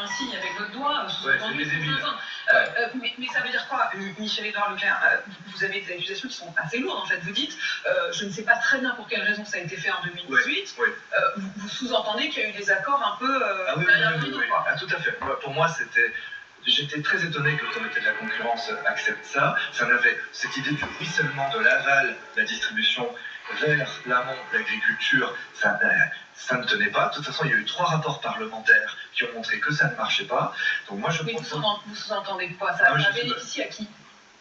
un signe avec votre doigt, sous-entendu, mais ça veut dire quoi, Michel-Édouard Leclerc? Vous avez des accusations qui sont assez lourdes, en fait. Vous dites, je ne sais pas très bien pour quelle raison ça a été fait en 2018. Vous sous-entendez qu'il y a eu des accords un peu derrière le rideau, quoi. Ah, tout à fait. Pour moi, j'étais très étonné que l'autorité de la concurrence accepte ça. Cette idée du ruissellement de l'aval de la distribution vers l'amont de l'agriculture, ça ne tenait pas. De toute façon, il y a eu 3 rapports parlementaires qui ont montré que ça ne marchait pas. Donc moi, Mais vous sous-entendez quoi? Ça a bénéficié à qui?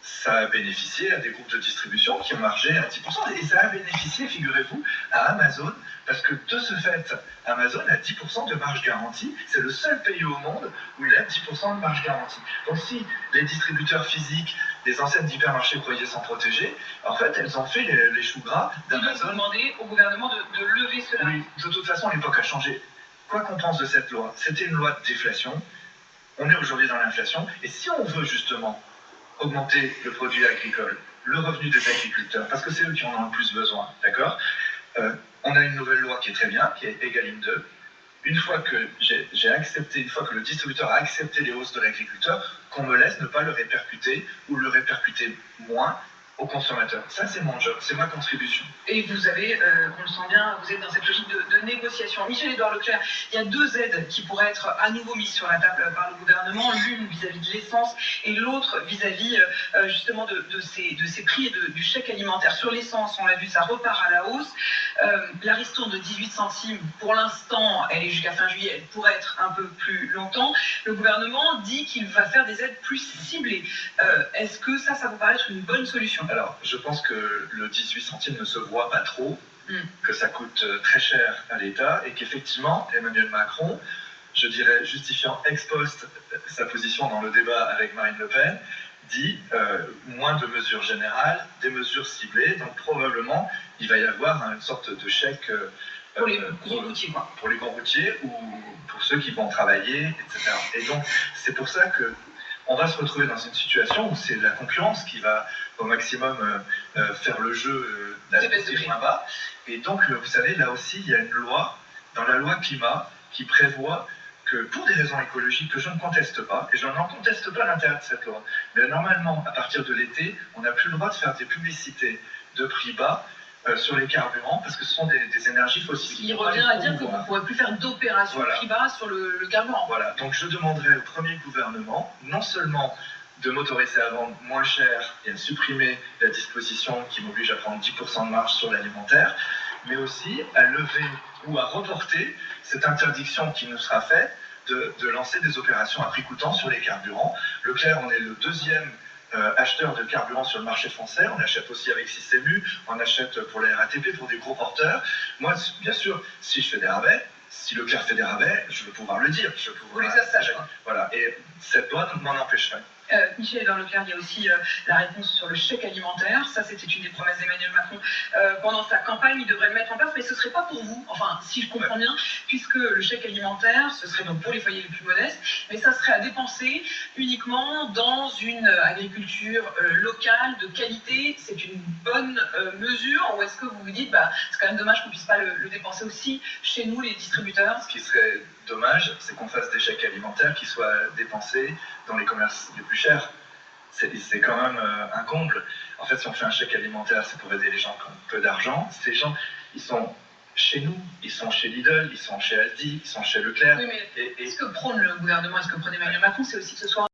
Ça a bénéficié à des groupes de distribution qui ont margé à 10%. Et ça a bénéficié, figurez-vous, à Amazon, parce que de ce fait, Amazon a 10% de marge garantie. C'est le seul pays au monde où il a 10% de marge garantie. Donc si les distributeurs physiques, les enseignes d'hypermarchés croyaient s'en protéger, en fait, elles ont fait les choux gras d'Amazon. Vous demandez au gouvernement de lever cela. Oui, de toute façon, l'époque a changé. Quoi qu'on pense de cette loi, c'était une loi de déflation. On est aujourd'hui dans l'inflation. Et si on veut justement augmenter le produit agricole, le revenu des agriculteurs, parce que c'est eux qui en ont le plus besoin, d'accord? On a une nouvelle loi qui est très bien, qui est Egalim 2. Une fois que le distributeur a accepté les hausses de l'agriculteur, qu'on me laisse ne pas le répercuter ou le répercuter moins aux consommateurs. Ça, c'est mon job, c'est ma contribution. Et vous avez, on le sent bien, vous êtes dans cette logique de négociation. Michel-Édouard Leclerc, il y a 2 aides qui pourraient être à nouveau mises sur la table par le gouvernement, l'une vis-à-vis de l'essence et l'autre vis-à-vis justement de ces prix et du chèque alimentaire. Sur l'essence, on l'a vu, ça repart à la hausse. La ristourne de 18 centimes, pour l'instant, elle est jusqu'à fin juillet, elle pourrait être un peu plus longtemps. Le gouvernement dit qu'il va faire des aides plus ciblées. Est-ce que ça vous paraît être une bonne solution? Alors, je pense que le 18 centimes ne se voit pas trop, que ça coûte très cher à l'État et qu'effectivement, Emmanuel Macron, je dirais, justifiant ex post sa position dans le débat avec Marine Le Pen, dit moins de mesures générales, des mesures ciblées. Donc probablement, il va y avoir une sorte de chèque pour les gros routiers, quoi. Pour les gros routiers ou pour ceux qui vont travailler, etc. Et donc, c'est pour ça que on va se retrouver dans une situation où c'est la concurrence qui va au maximum faire le jeu d'aller moins bas. Et donc, vous savez, là aussi, il y a une loi, dans la loi climat, qui prévoit que pour des raisons écologiques que je ne conteste pas, et je n'en conteste pas l'intérêt de cette loi, mais normalement, à partir de l'été, on n'a plus le droit de faire des publicités de prix bas sur les carburants, parce que ce sont des énergies fossiles. Ce qui revient à dire que vous ne pourrez plus faire d'opération prix bas sur le carburant. Voilà, donc je demanderai au premier gouvernement, non seulement de m'autoriser à vendre moins cher et à supprimer la disposition qui m'oblige à prendre 10% de marge sur l'alimentaire, mais aussi à lever ou à reporter cette interdiction qui nous sera faite de lancer des opérations à prix coûtant sur les carburants. Leclerc, on est le 2e acheteur de carburant sur le marché français. On achète aussi avec Système U, on achète pour la RATP, pour des gros porteurs. Moi, bien sûr, si je fais des rabais, si Leclerc fait des rabais, je veux pouvoir le dire. Vous les assagez. Voilà, et cette loi m'en empêcherait. Michel-Édouard Leclerc, il y a aussi la réponse sur le chèque alimentaire. Ça, c'était une des promesses d'Emmanuel Macron. Pendant sa campagne, il devrait le mettre en place, mais ce ne serait pas pour vous, enfin, si je comprends bien, puisque le chèque alimentaire, ce serait donc pour les foyers les plus modestes, mais ça serait à dépenser uniquement dans une agriculture locale, de qualité. C'est une bonne mesure, ou est-ce que vous vous dites, c'est quand même dommage qu'on ne puisse pas le dépenser aussi chez nous, les distributeurs? Ce qui serait dommage, c'est qu'on fasse des chèques alimentaires qui soient dépensés dans les commerces les plus chers. C'est quand même un comble. En fait, si on fait un chèque alimentaire, c'est pour aider les gens qui ont peu d'argent. Ces gens, ils sont chez nous, ils sont chez Lidl, ils sont chez Aldi, ils sont chez Leclerc. Oui, mais est-ce que prône le gouvernement, est-ce que prône Emmanuel Macron, c'est aussi que ce soit